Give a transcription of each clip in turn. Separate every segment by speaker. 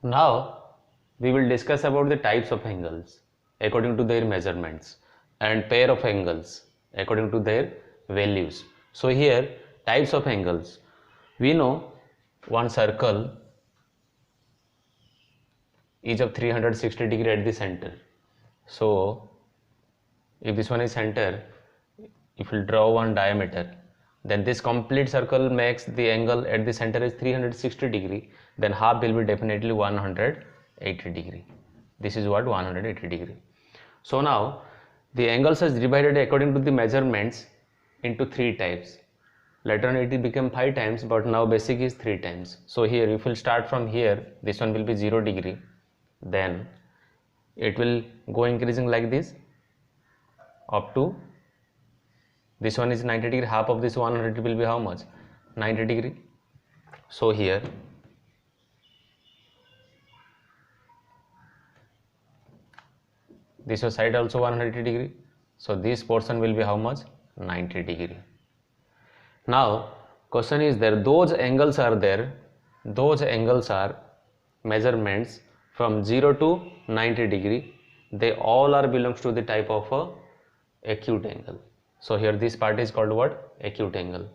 Speaker 1: Now we will discuss about the types of angles according to their measurements and pair of angles according to their values. So here types of angles. We know one circle is of 360 degree at the center. So if this one is center, if we draw one diameter, then this complete circle makes the angle at the center is 360 degree, then half will be definitely 180 degree. This is what 180 degree. So now the angles is divided according to the measurements into three types. Later on it became 5 times, but now basic is 3 times. So here if we start from here, this one will be 0 degree, then it will go increasing like this up to this one is 90 degree. Half of this 100 will be how much? 90 degree. So here this side also 180 degree. So this portion will be how much? 90 degree. Now question is there, those angles are there, those angles are measurements from 0 to 90 degree. They all are belongs to the type of a acute angle. So here this part is called what? Acute angle.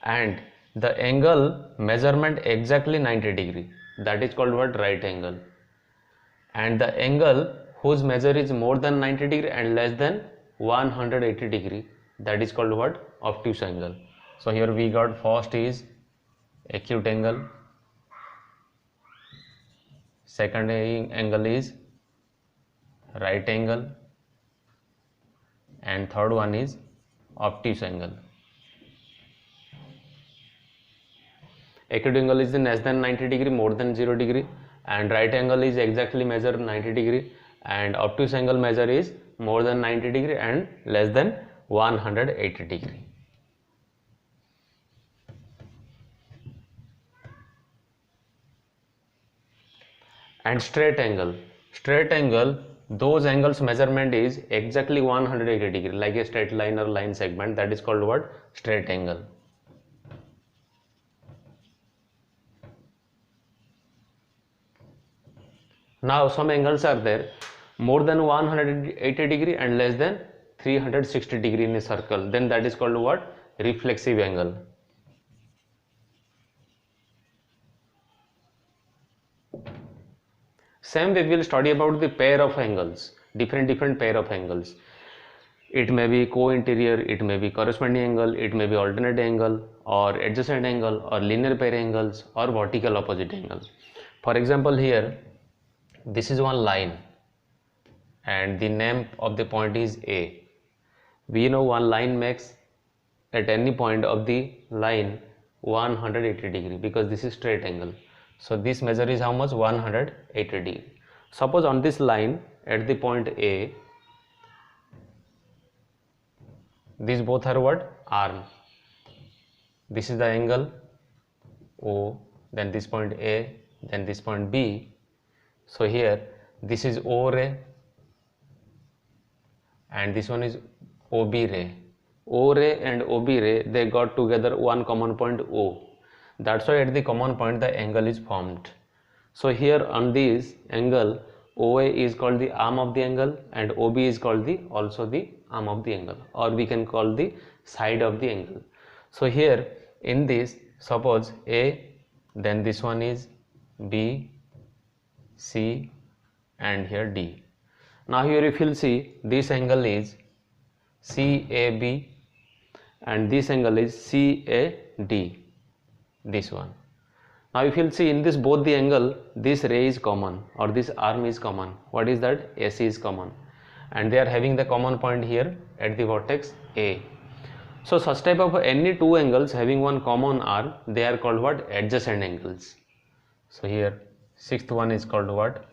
Speaker 1: And the angle measurement exactly 90 degree, that is called what? Right angle. And the angle whose measure is more than 90 degree and less than 180 degree, that is called what? Obtuse angle. So here we got first is acute angle, second angle is right angle, and third one is obtuse angle. Acute angle is less than 90 degree, more than 0 degree, and right angle is exactly measure 90 degree, and obtuse angle measure is more than 90 degree and less than 180 degree. And straight angle, those angles measurement is exactly 180 degree, like a straight line or line segment, that is called what? Straight angle. Now some angles are there more than 180 degree and less than 360 degree in a circle, then that is called what? Reflexive angle. Same way we will study about the pair of angles, different pair of angles. It may be co-interior, it may be corresponding angle, it may be alternate angle or adjacent angle or linear pair angles or vertical opposite angle. For example, here this is one line and the name of the point is A. We know one line makes at any point of the line 180 degree because this is straight angle. So this measure is how much? 180 degree. Suppose on this line at the point A, these both are what? Arm. This is the angle O, then this point A, then this point B. So here this is O ray and this one is OB ray. O ray and OB ray, they got together one common point O. That's why at the common point the angle is formed. So here on this angle, OA is called the arm of the angle and OB is called the also the arm of the angle, or we can call the side of the angle. So here in this, suppose A, then this one is B, C and here D. Now here if you'll see, this angle is CAB and this angle is CAD, this one. Now if you'll see in this both the angle, this ray is common or this arm is common. What is that? AC is common and they are having the common point here at the vertex A. So such type of any two angles having one common arm, they are called what? Adjacent angles. So here sixth one is called what?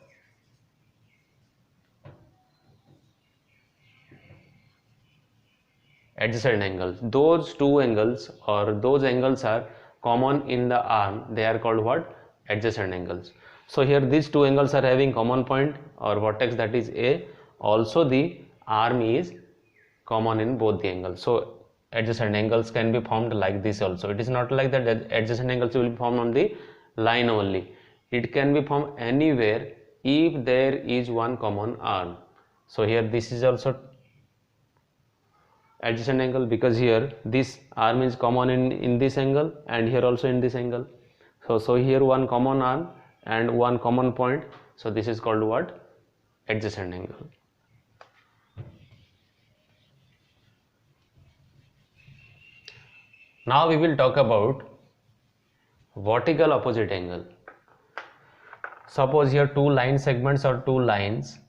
Speaker 1: Adjacent angles. Those two angles or those angles are common in the arm, they are called what? Adjacent angles. So here these two angles are having common point or vertex, that is A. Also the arm is common in both the angles. So adjacent angles can be formed like this also. It is not like that adjacent angles will be formed on the line only. It can be formed anywhere if there is one common arm. So here this is also adjacent angle, because here this arm is common in this angle and here also in this angle. So here one common arm and one common point. So this is called what? Adjacent angle. Now we will talk about vertical opposite angle. Suppose here two line segments or two lines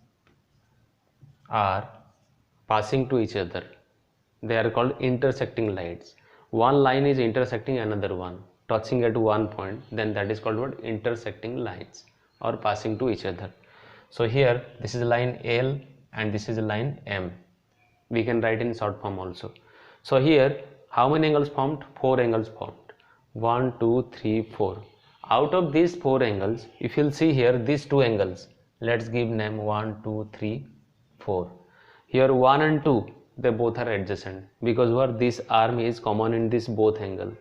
Speaker 1: are passing to each other. They are called intersecting lines. One line is intersecting another one, touching at one point, then that is called what? Intersecting lines or passing to each other. So here this is line L and this is line M. We can write in short form also. So here how many angles formed? 4 angles formed. 1, 2, 3, 4. Out of these 4 angles, if you'll see here these 2 angles, let's give name 1, 2, 3, 4. Here 1 and 2, they both are adjacent because what? This arm is common in this both angle.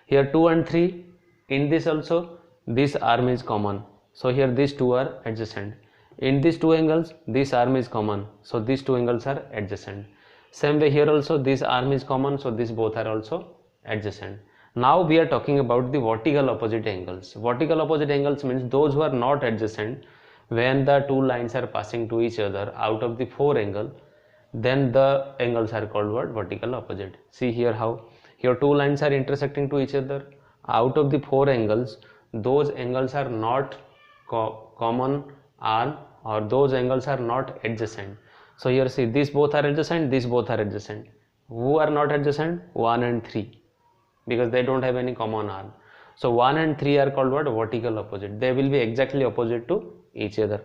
Speaker 1: Here 2 and 3, in this also this arm is common. So here these 2 are adjacent. In these 2 angles, this arm is common. So these 2 angles are adjacent. Same way here also this arm is common, so these both are also adjacent. Now we are talking about the vertical opposite angles. Vertical opposite angles means those who are not adjacent. When the two lines are passing to each other out of the 4 angles, then the angles are called what? Vertical opposite. See here how here 2 lines are intersecting to each other. Out of the 4 angles, those angles are not common arm, or those angles are not adjacent. So here see these both are adjacent, these both are adjacent. Who are not adjacent? 1 and 3, because they don't have any common arm. So 1 and 3 are called what? Vertical opposite. They will be exactly opposite to each other.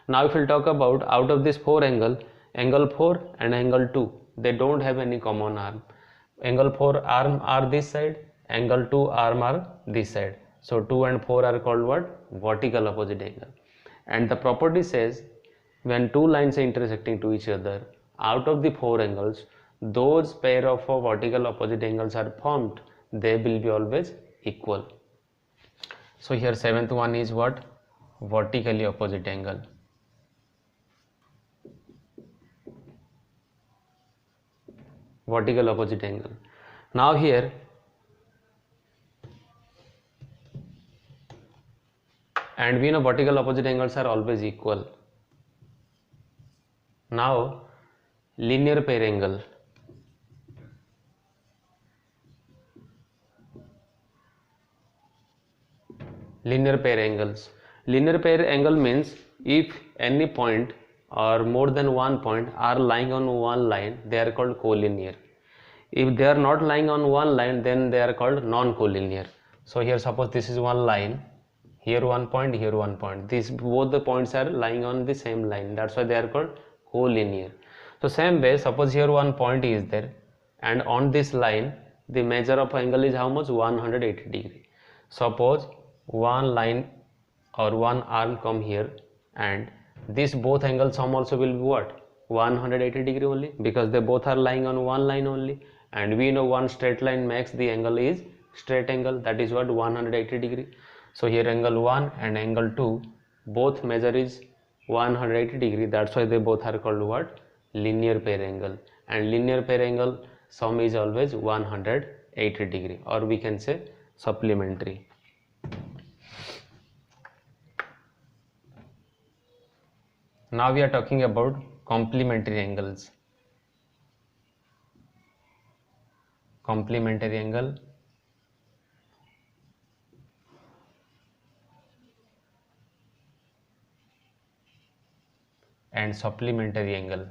Speaker 1: Now if we will talk about out of this 4 angle, angle 4 and angle 2, they don't have any common arm. Angle 4 arm are this side, angle 2 arm are this side. So 2 and 4 are called what? Vertical opposite angle. And the property says when two lines are intersecting to each other, out of the 4 angles, those pair of vertical opposite angles are formed. They will be always equal. So here 7th one is what? Vertically opposite angle. Vertical opposite angle. Now here and we know vertical opposite angles are always equal. Now linear pair angle. Linear pair angles. Linear pair angle means if any point or more than one point are lying on one line, they are called collinear. If they are not lying on one line, then they are called non-collinear. So here suppose this is one line, here one point, here one point. These both the points are lying on the same line. That's why they are called collinear. So same way, suppose here one point is there, and on this line the measure of angle is how much? 180 degree. Suppose one line or one arm come here, and this both angle sum also will be what? 180 degree only, because they both are lying on one line only, and we know one straight line makes the angle is straight angle, that is what? 180 degree. So here angle 1 and angle 2 both measure is 180 degree. That's why they both are called what? Linear pair angle. And linear pair angle sum is always 180 degree, or we can say supplementary. Now we are talking about complementary angles. Complementary angle and supplementary angle.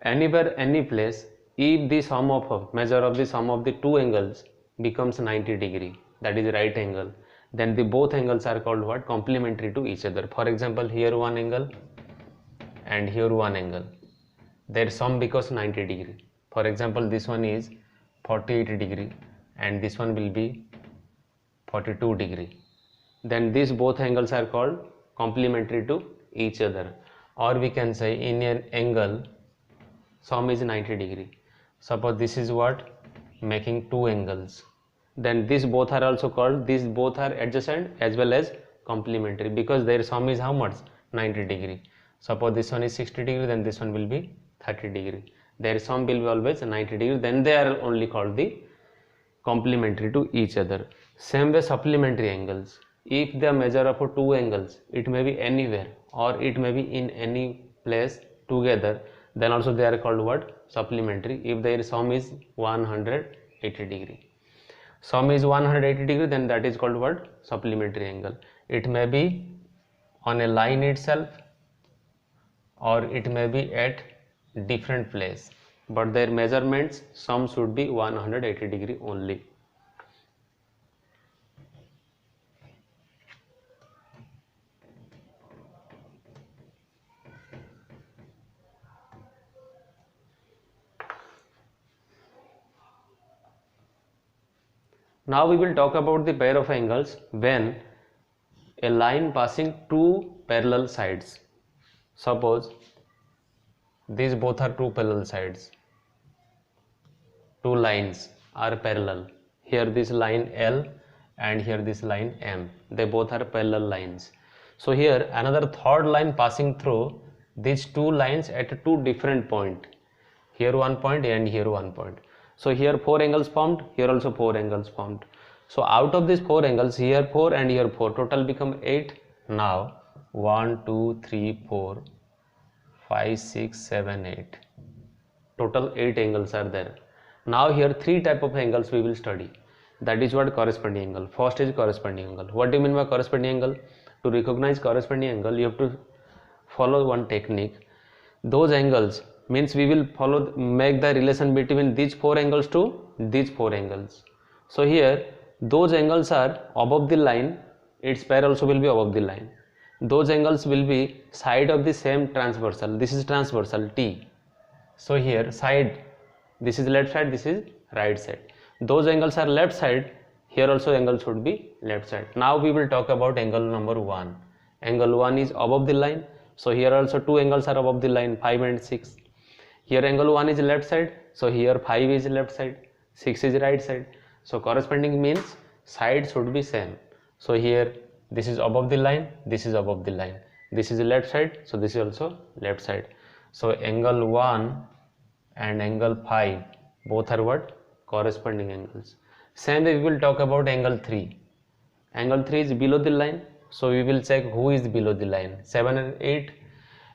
Speaker 1: Anywhere, any place, if the sum of measure of the sum of the two angles becomes 90 degree, that is right angle, then the both angles are called what? Complementary to each other. For example, here one angle and here one angle, their sum becomes 90 degree. For example, this one is 48 degree and this one will be 42 degree. Then these both angles are called complementary to each other. Or we can say in an angle sum is 90 degree. Suppose this is what? Making two angles. then these both are also called, these both are adjacent as well as complementary, because their sum is how much? 90 degree. Suppose this one is 60 degree, then this one will be 30 degree. Their sum will be always 90 degree, then they are only called the complementary to each other. Same way supplementary angles, if the measure of two angles, it may be anywhere or it may be in any place together, then also they are called what? Supplementary. If their sum is 180 degree, sum is 180 degree, then that is called what? Supplementary angle. It may be on a line itself or it may be at different place, but their measurements sum should be 180 degree only. Now we will talk about the pair of angles when a line passing two parallel sides. Suppose these both are two parallel sides. Two lines are parallel. Here this line L and here this line M. They both are parallel lines. So here another third line passing through these two lines at two different points. Here one point and here one point. So here four angles formed, here also four angles formed. So out of these four angles, here 4 and here 4, total become 8. Now 1, 2, 3, 4, 5, 6, 7, 8. Total 8 angles are there. Now here three type of angles we will study. That is what? Corresponding angle. First is corresponding angle. What do you mean by corresponding angle? To recognize corresponding angle, you have to follow one technique. Those angles means we will make the relation between these four angles to these four angles. So here those angles are above the line, its pair also will be above the line. Those angles will be side of the same transversal. This is transversal T. So here side, this is left side, this is right side. Those angles are left side, here also angle should be left side. Now we will talk about angle number 1. Angle 1 is above the line. So here also two angles are above the line, 5 and 6. Here angle 1 is left side, so here 5 is left side, 6 is right side. So corresponding means side should be same. So here this is above the line, this is above the line. This is left side, so this is also left side. So angle 1 and angle 5 both are what? Corresponding angles. Same way we will talk about angle 3. Angle 3 is below the line, so we will check who is below the line. 7 and 8.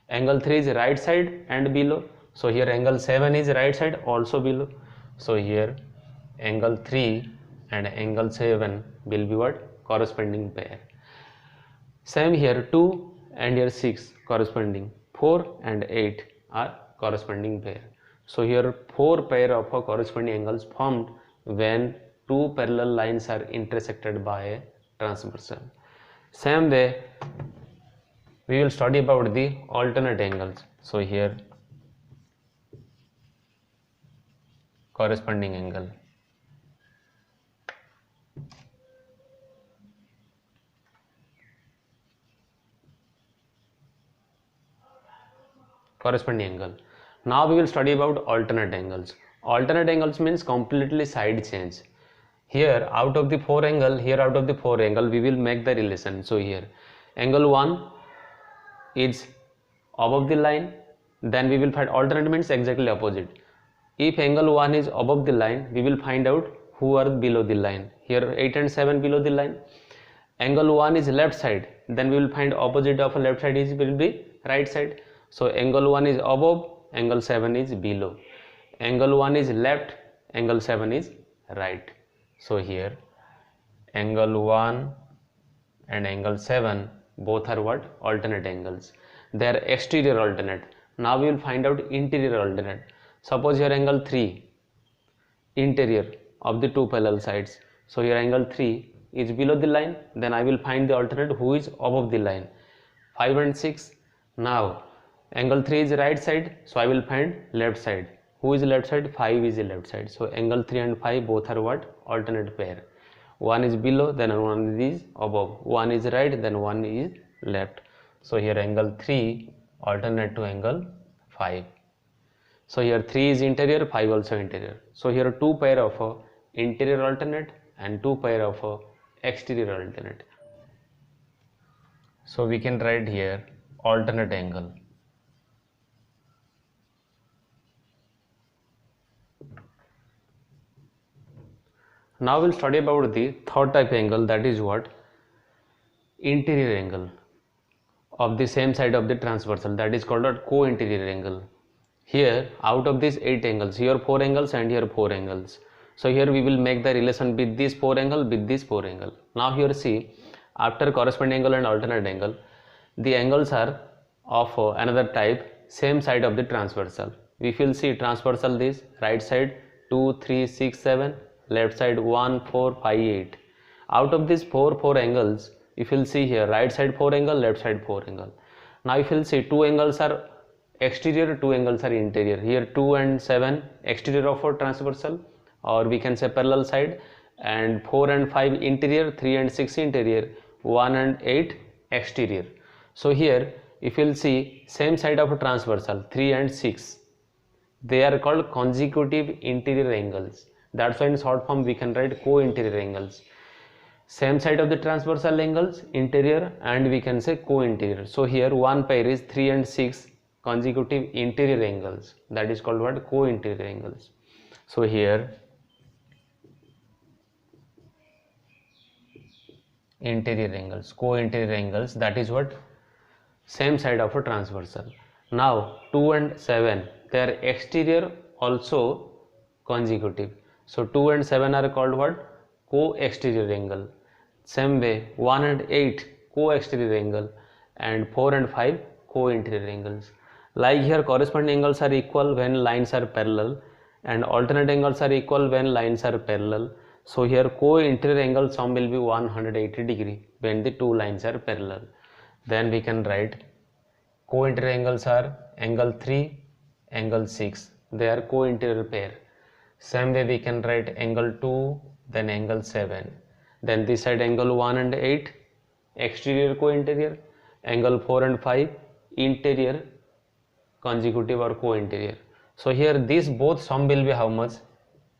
Speaker 1: Angle 3 is right side and below. So here angle 7 is right side also below. So here angle 3 and angle 7 will be what? Corresponding pair. Same here 2 and here 6 corresponding. 4 and 8 are corresponding pair. So here 4 pair of corresponding angles formed when two parallel lines are intersected by a transversal. Same way we will study about the alternate angles. So here corresponding angle. Corresponding angle. Now we will study about alternate angles. Alternate angles means completely side change. Here out of the 4 angle, here out of the 4 angle we will make the relation. So here angle 1 is above the line, then we will find alternate means exactly opposite. If angle 1 is above the line, we will find out who are below the line. Here 8 and 7 below the line. Angle 1 is left side, then we will find opposite of left side is will be right side. So angle 1 is above, angle 7 is below. Angle 1 is left, angle 7 is right. So here angle 1 and angle 7 both are what? Alternate angles. They are exterior alternate. Now we will find out interior alternate. Suppose here angle 3 interior of the two parallel sides. So here angle 3 is below the line, then I will find the alternate who is above the line. 5 and 6. Now angle 3 is right side, so I will find left side. Who is left side? 5 is the left side. So angle 3 and 5 both are what? Alternate pair. One is below, then one is above. One is right, then one is left. So here angle 3 alternate to angle 5. So here 3 is interior, 5 also interior. So here two pair of interior alternate and 2 pair of exterior alternate. So we can write here alternate angle. Now we'll study about the third type angle, that is what? Interior angle of the same side of the transversal, that is called a co-interior angle. Here out of these 8 angles, here 4 angles and here 4 angles. So here we will make the relation with this 4 angle with this 4 angle. Now here see, after corresponding angle and alternate angle, the angles are of another type, same side of the transversal. We will see transversal this right side 2, 3, 6, 7, left side 1, 4, 5, 8. Out of these 4 angles, if you will see here right side 4 angle, left side 4 angle. Now if you will see 2 angles are exterior, 2 angles are interior. Here 2 and 7 exterior of a transversal, or we can say parallel side, and 4 and 5 interior, 3 and 6 interior, 1 and 8 exterior. So here if you will see same side of a transversal 3 and 6, they are called consecutive interior angles. That's why in short form we can write co-interior angles. Same side of the transversal angles, interior, and we can say co-interior. So here one pair is 3 and 6 consecutive interior angles, that is called what? Co-interior angles. So here interior angles, co-interior angles, that is what? Same side of a transversal. Now 2 and 7, they are exterior also consecutive. So 2 and 7 are called what? Co-exterior angle. Same way 1 and 8 co-exterior angle, and 4 and 5 co-interior angles. Like here corresponding angles are equal when lines are parallel, and alternate angles are equal when lines are parallel. So here co-interior angle sum will be 180 degree when the two lines are parallel. Then we can write co-interior angles are angle 3, angle 6, they are co-interior pair. Same way we can write angle 2, then angle 7, then this side angle 1 and 8 exterior co-interior, angle 4 and 5 interior consecutive or co-interior. So here these both sum will be how much?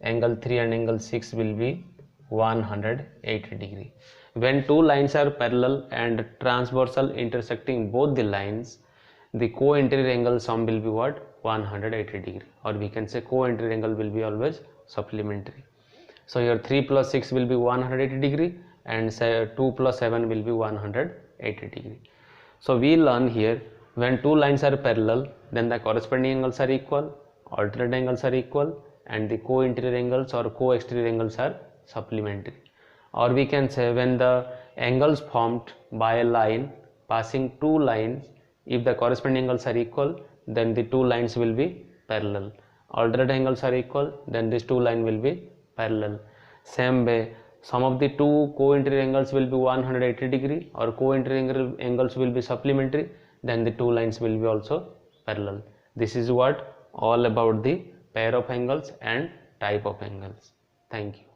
Speaker 1: Angle 3 and angle 6 will be 180 degree. When two lines are parallel and transversal intersecting both the lines, the co-interior angle sum will be what? 180 degree, or we can say co-interior angle will be always supplementary. So here 3 plus 6 will be 180 degree, and say 2 plus 7 will be 180 degree. So we learn here, when two lines are parallel, then the corresponding angles are equal, alternate angles are equal, and the co-interior angles or co-exterior angles are supplementary. Or we can say when the angles formed by a line passing two lines, if the corresponding angles are equal, then the two lines will be parallel. Alternate angles are equal, then these two lines will be parallel. Same way, some of the two co-interior angles will be 180 degree, or co-interior angles will be supplementary, then the two lines will be also parallel. This is what all about the pair of angles and type of angles. Thank you.